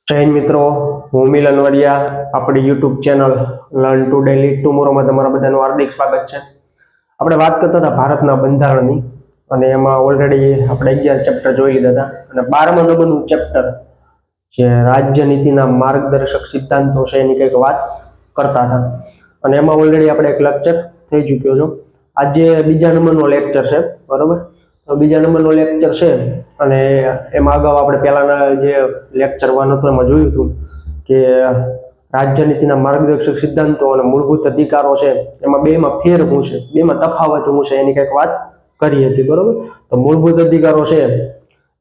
જય હિન્દ મિત્રો, હું મિલન વરિયા. આપણી YouTube channel learn to daily ટુમોરોમાં તમારા બધાનું હાર્દિક સ્વાગત છે. આપણે વાત કરતા હતા ભારતના બંધારણની, અને એમાં ઓલરેડી આપણે 11 ચેપ્ટર જોઈ લીધા હતા. અને 12મા નંબરનું ચેપ્ટર જે રાજ્ય નીતિના માર્ગદર્શક સિદ્ધાંતો છે એની કંઈક વાત કરતા હતા. અને એમાં ઓલરેડી આપણે એક લેક્ચર થઈ ચૂક્યો છો. આજે બીજા નંબરનો લેક્ચર છે, બરોબર? તો બીજા નંબરનો લેક્ચર છે, અને એમાં અગાઉ આપણે પહેલાના જે લેક્ચર 1 હતો એમાં જોયું હતું કે રાજ્ય નીતિના માર્ગદર્શક સિદ્ધાંતો અને મૂળભૂત અધિકારો છે, એમાં બેમાં ફેર શું છે, બેમાં તફાવત શું છે એની કંઈક વાત કરી હતી, બરોબર? તો મૂળભૂત અધિકારો છે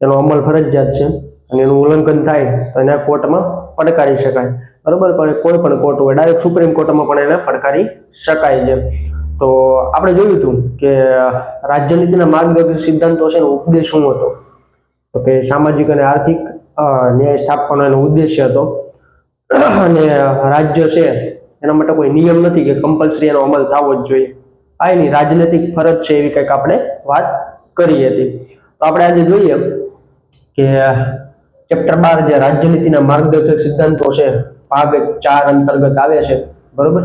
એનો અમલ ફરજિયાત છે, અને એનું ઉલ્લંઘન થાય તો એને કોર્ટમાં પડકારી શકાય, બરોબર? પણ કોઈ પણ કોર્ટ હોય, ડાયરેક્ટ સુપ્રીમ કોર્ટમાં પણ એને પડકારી શકાય છે. તો આપણે જોયું હતું કે રાજ્ય નીતિના માર્ગદર્શક સિદ્ધાંતો છે એનો ઉપદેશ શું હતો, તો કે સામાજિક અને આર્થિક ન્યાય સ્થાપવાનો એનો ઉદ્દેશ્ય હતો. અને રાજ્ય છે એના માટે કોઈ નિયમ નથી કે કમ્પલસરી એનો અમલ થવો જ જોઈએ. આ એની રાજનૈતિક ફરજ છે એવી કંઈક આપણે વાત કરી હતી. તો આપણે આજે જોઈએ કે ચેપ્ટર 12 જે રાજ્ય નીતિના માર્ગદર્શક સિદ્ધાંતો છે, ભાગ 4 અંતર્ગત આવે છે, બરોબર?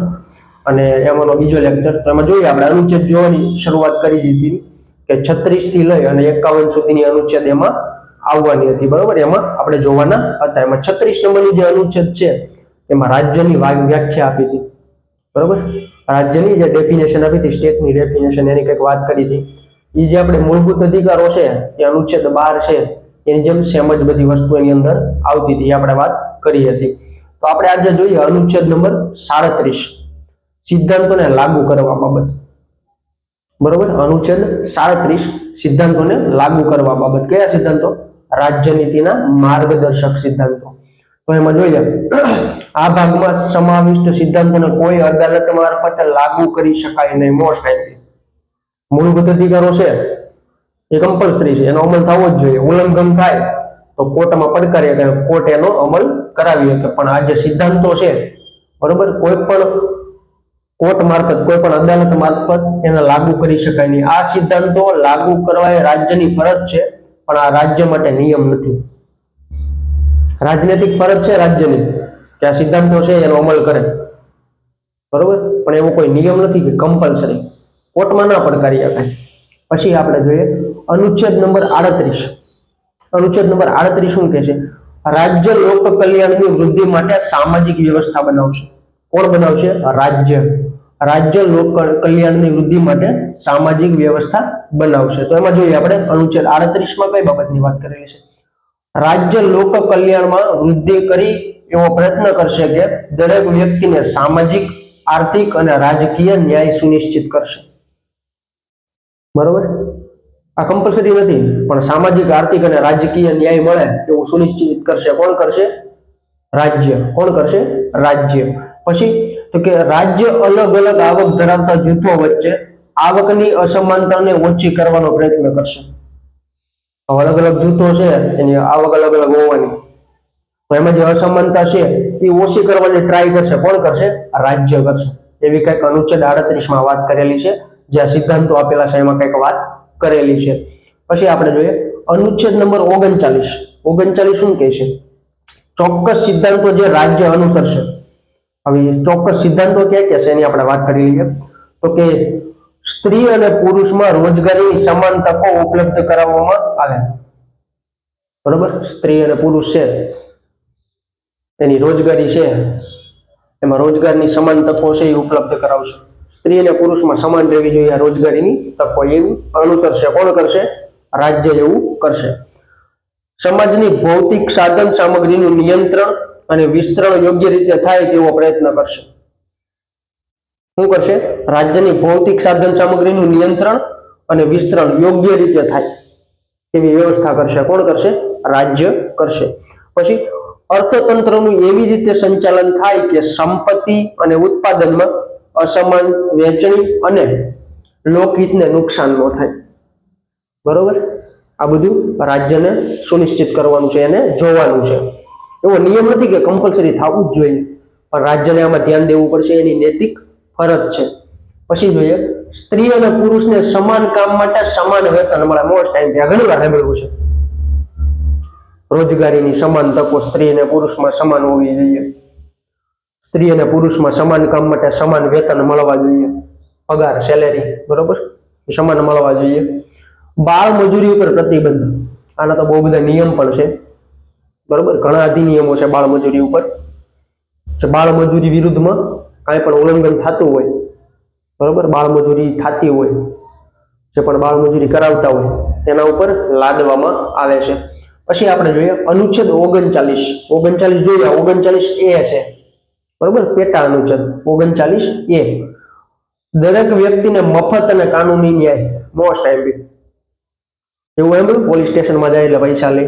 અને એમાંનો બીજો લેક્ચર. તો એમાં જોઈએ આપણે અનુચ્છેદ જોવાની શરૂઆત કરી દીધી કે 36 થી લઈ અને 51 સુધીની અનુચ્છેદ એમાં આવવાની હતી, બરોબર? એમાં આપણે જોવાના હતા. એમાં 36 નંબરનું જે અનુચ્છેદ છે એમાં રાજ્યની વ્યાખ્યા આપી હતી, બરોબર? રાજ્યની જે ડેફિનેશન આપી હતી, સ્ટેટની ડેફિનેશન, એની કંઈક વાત કરી હતી. એ જે આપણે મૂળભૂત અધિકારો છે એ અનુચ્છેદ 12 છે એની જેમ સેમ જ બધી વસ્તુ એની અંદર આવતી હતી, આપણે વાત કરી હતી. તો આપણે આજે જોઈએ અનુચ્છેદ નંબર 37, સિદ્ધાંતોને લાગુ કરવા બાબત, બરોબર? અનુચ્છેદ 37 સિદ્ધાંતોને લાગુ કરવા બાબત. કયા સિદ્ધાંતો? રાજ્ય નીતિના માર્ગદર્શક સિદ્ધાંતો. તો એમાં જોઈએ આ ભાગમાં સમાવિષ્ટ સિદ્ધાંતોને કોઈ અદાલત મારફતે લાગુ કરી શકાય નહીં. મોસ્ટ ટાઈમથી મૂળભૂત અધિકારો છે એ કમ્પલસરી છે, એનો અમલ થવો જ જોઈએ. ઉલ્લંઘન થાય તો કોર્ટમાં પડકારી શકે, કોર્ટ એનો અમલ કરાવી શકે. પણ આ જે સિદ્ધાંતો છે, બરોબર, કોઈ પણ કોર્ટ મારફત, કોઈ પણ અદાલત મારફત એને લાગુ કરી શકાય નહીં. આ સિદ્ધાંતો લાગુ કરવા એ રાજ્યની ફરજ છે, પણ આ રાજ્ય માટે નિયમ નથી. રાજનૈતિક ફરજ છે રાજ્યની કે આ સિદ્ધાંતો છે એનો અમલ કરે, બરોબર? પણ એવો કોઈ નિયમ નથી કે કમ્પલસરી કોર્ટમાં ના પડકારી શકાય. પછી આપણે જોઈએ અનુચ્છેદ નંબર 38. અનુચ્છેદ નંબર 38 શું કહે છે? રાજ્ય લોક કલ્યાણની વૃદ્ધિ માટે સામાજિક વ્યવસ્થા બનાવશે. કોણ બનાવશે? રાજ્ય. રાજ્ય લોક કલ્યાણની વૃદ્ધિ માટે સામાજિક વ્યવસ્થા બનાવશે. તો એમાં જોઈએ આપણે અનુચ્છેદ 38 કઈ બાબતની વાત કરેલી છે? રાજ્ય લોક કલ્યાણમાં વૃદ્ધિ કરી એવો પ્રયત્ન કરશે કે દરેક વ્યક્તિને સામાજિક, આર્થિક અને રાજકીય ન્યાય સુનિશ્ચિત કરશે, બરોબર? આ કમ્પલસરી નથી, પણ સામાજિક, આર્થિક અને રાજકીય ન્યાય મળે એવું સુનિશ્ચિત કરશે. કોણ કરશે? રાજ્ય. કોણ કરશે? રાજ્ય. પછી તો કે રાજ્ય અલગ અલગ આવક ધરાવતા જૂથો વચ્ચે આવકની અસમાનતાને ઓછી કરવાનો પ્રયત્ન કરશે. અલગ અલગ જૂથો છે એની આવક અલગ અલગ હોવાની, તો એમાં જે અસમાનતા છે એ ઓછી કરવાની ટ્રાય કરશે. કોણ કરશે? રાજ્ય કરશે. એવી કંઈક અનુચ્છેદ 38 વાત કરેલી છે. જે સિદ્ધાંતો આપેલા છે એમાં કંઈક વાત કરેલી છે. પછી આપણે જોઈએ અનુચ્છેદ નંબર 39. 39 શું કહે છે? ચોક્કસ સિદ્ધાંતો જે રાજ્ય અનુસરશે. હવે ચોક્કસ સિદ્ધાંતો ક્યાં ક્યાં છે એની આપણે વાત કરી લઈએ. તો કે સ્ત્રી અને પુરુષમાં રોજગારીની સમાન તકો ઉપલબ્ધ કરાવવામાં આવે, બરોબર? સ્ત્રી અને પુરુષ છે એની રોજગારી છે, એમાં રોજગારની સમાન તકો છે એ ઉપલબ્ધ કરાવશે. સ્ત્રી અને પુરુષમાં સમાન રહેવી જોઈએ આ રોજગારીની તકો, એવું અનુસરશે. કોણ કરશે? રાજ્ય એવું કરશે. સમાજની ભૌતિક સાધન સામગ્રીનું નિયંત્રણ અને વિસ્તરણ યોગ્ય રીતે થાય તેવો પ્રયત્ન કરશે. શું કરશે? રાજ્યની ભૌતિક સાધન સામગ્રીનું નિયંત્રણ અને વિસ્તરણ યોગ્ય રીતે થાય એવી વ્યવસ્થા કરશે. કોણ કરશે? રાજ્ય કરશે. પછી અર્થતંત્રનું એવી રીતે સંચાલન થાય કે સંપત્તિ અને ઉત્પાદનમાં અસમાન વહેંચણી અને લોકહિતને નુકસાન ન થાય, બરોબર? આ બધું રાજ્યને સુનિશ્ચિત કરવાનું છે, એને જોવાનું છે. એવો નિયમ નથી કે કમ્પલસરી થવું જ જોઈએ, પણ રાજ્યને આમાં ધ્યાન દેવું પડશે, એની નૈતિક ફરજ છે. પછી જોઈએ સ્ત્રી અને પુરુષને સમાન કામ માટે સમાન વેતન મળે. મોસ્ટ ટાઈમ ઘણી વાર સાંભળ્યું છે રોજગારીની સમાન તકો સ્ત્રી અને પુરુષમાં સમાન હોવી જોઈએ. સ્ત્રી અને પુરુષમાં સમાન કામ માટે સમાન વેતન મળવા જોઈએ. પગાર સેલેરી બરોબર એ સમાન મળવા જોઈએ. બાળ મજૂરી ઉપર પ્રતિબંધ. આના તો બહુ બધા નિયમ પણ છે બરોબર, ઘણા અધિનિયમો છે બાળ મજૂરી ઉપર. જે બાળ મજૂરી વિરુદ્ધમાં કાંઈ પણ ઉલ્લંઘન થતું હોય બરોબર, બાળ મજૂરી થતી હોય, જે પણ બાળ મજૂરી કરાવતા હોય એના ઉપર લાદવામાં આવે છે. પછી આપણે જોઈએ અનુચ્છેદ 39 જોઈએ. 39A છે બરોબર, પેટા અનુચ્છેદ 39A. દરેક વ્યક્તિને મફત અને કાનૂની ન્યાય. મોસ્ટ આઈમ્પી એવું એમ પોલીસ સ્ટેશનમાં જાય એટલે પૈસા લે.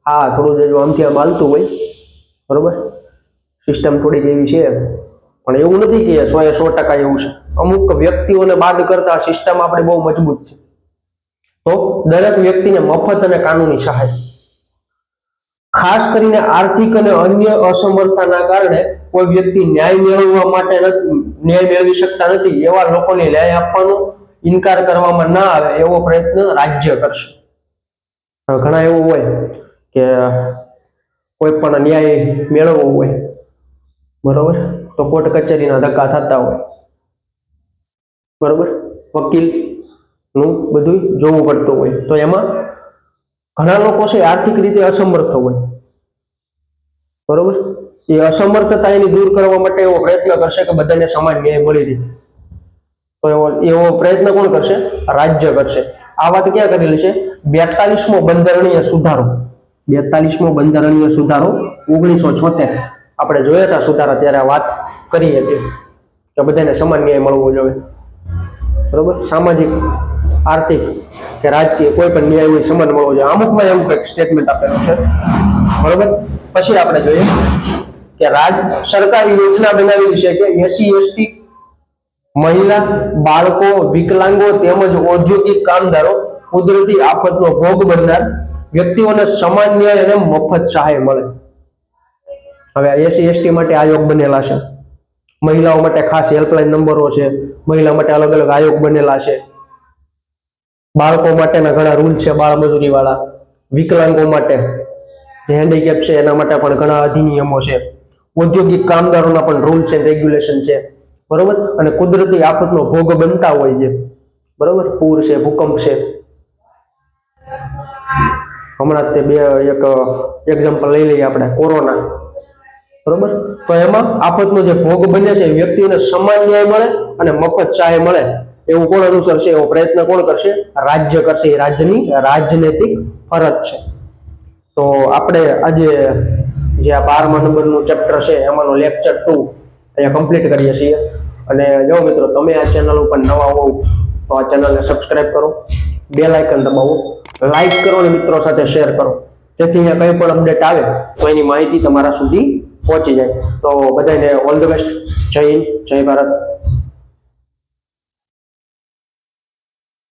હા, થોડું જો આમથી આમ હાલતું હોય બરોબર, સિસ્ટમ થોડીક એવી છે, પણ એવું નથી કે 100% એવું છે. અમુક વ્યક્તિઓને બાદ કરતા સિસ્ટમ આપણે બહુ મજબૂત છે. તો દરેક વ્યક્તિને મફત અને કાનૂની સહાય. ખાસ કરીને આર્થિક અને અન્ય અસમર્થતાના કારણે કોઈ વ્યક્તિ ન્યાય મેળવી શકતા નથી એવા લોકોને ન્યાય આપવાનો ઇનકાર કરવામાં ના આવે એવો પ્રયત્ન રાજ્ય કરશે. ઘણા એવું હોય કે કોઈ પણ ન્યાય મેળવવો હોય બરોબર, તો કોર્ટ કચેરીના ધક્કા થતા હોય બરોબર, વકીલ નું બધું જોવું પડતું હોય. તો એમાં ઘણા લોકો છે આર્થિક રીતે અસમર્થ હોય બરોબર, એ અસમર્થતા એની દૂર કરવા માટે એવો પ્રયત્ન કરશે કે બધાને સમાન ન્યાય મળી રહે. તો એવો પ્રયત્ન કોણ કરશે? રાજ્ય કરશે. આ વાત ક્યાં કરેલી છે? 42મો બંધારણીય સુધારો. 42મો બંધારણીય સુધારો 1976 આપણે જોયા હતા સુધારા, ત્યારે વાત કરી હતી કે બધાને સમાન ન્યાય મળવો જોઈએ બરોબર, સામાજિક, આર્થિક કે રાજકીય કોઈ પણ ન્યાય હોય સમાન મળવો જોઈએ. અમુકમાં એવું કંઈક સ્ટેટમેન્ટ આપેલું છે બરોબર. પછી આપણે જોઈએ કે સરકારી યોજના બનાવેલી છે કે SC ST મહિલા, બાળકો, વિકલાંગો તેમજ ઔદ્યોગિક કામદારો, કુદરતી આફતનો ભોગ બનનાર વ્યક્તિઓને સમાન ન્યાય અને મફત સહાય મળે. હવે SC ST માટે આયોગ બનેલા છે, મહિલાઓ માટે ખાસ હેલ્પલાઇન નંબરો છે, મહિલા માટે અલગ અલગ આયોગ બનેલા છે, બાળકો માટેના ઘણા રૂલ છે બાળ મજૂરી વાળા, વિકલાંગો માટે જે હેન્ડીકેપ છે એના માટે પણ ઘણા અધિનિયમો છે, ઔદ્યોગિક કામદારોના પણ રૂલ છે, રેગ્યુલેશન છે બરોબર. અને કુદરતી આફતનો ભોગ બનતા હોય છે બરોબર, પૂર છે, ભૂકંપ છે. હમણાં તે એક એક્ઝામ્પલ લઈ લઈએ આપણે, કોરોના બરોબર. તો એમાં આફતનો જે ભોગ બને છે વ્યક્તિઓને સમાન ન્યાય મળે અને મફત સહાય મળે એવું કોણ અનુસરશે? એવો પ્રયત્ન કોણ કરશે? રાજ્ય કરશે. એ રાજ્યની રાજનૈતિક ફરજ છે. તો આપણે આજે જે આ 12મા નંબરનું ચેપ્ટર છે એમાંનો લેક્ચર 2 અહીંયા કમ્પ્લીટ કરીએ છીએ. અને જો મિત્રો તમે આ ચેનલ ઉપર નવા હોવ તો આ ચેનલને સબસ્ક્રાઇબ કરો, બેલ આઇકન દબાવો, લાઈક કરો અને મિત્રો સાથે શેર કરો, જેથી અહીંયા કંઈ પણ અપડેટ આવે તો એની માહિતી તમારા સુધી પહોંચી જાય. તો બધાને ઓલ ધ બેસ્ટ. જય હિન્દ, જય ભારત.